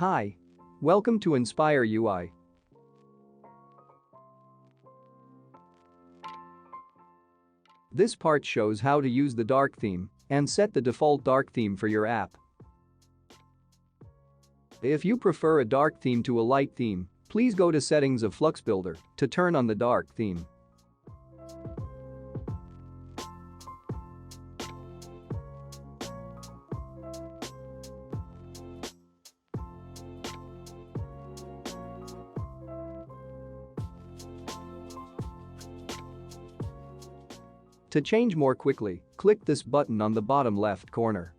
Hi. Welcome to Inspire UI. This part shows how to use the dark theme and set the default dark theme for your app. If you prefer a dark theme to a light theme, please go to Settings of FluxBuilder to turn on the dark theme. To change more quickly, click this button on the bottom left corner.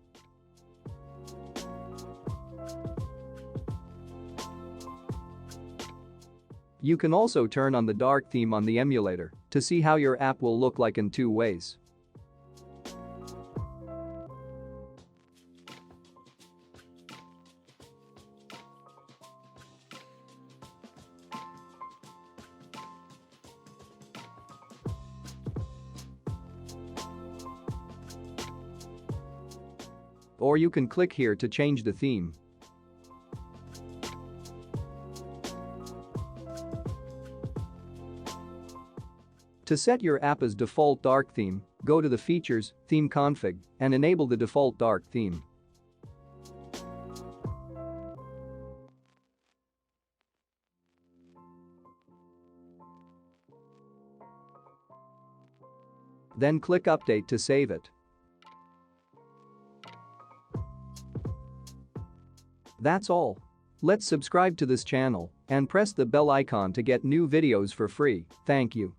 You can also turn on the dark theme on the emulator to see how your app will look like in two ways. Or you can click here to change the theme. To set your app as default dark theme, go to the Features, Theme Config, and enable the default dark theme. Then click Update to save it. That's all. Let's subscribe to this channel and press the bell icon to get new videos for free. Thank you.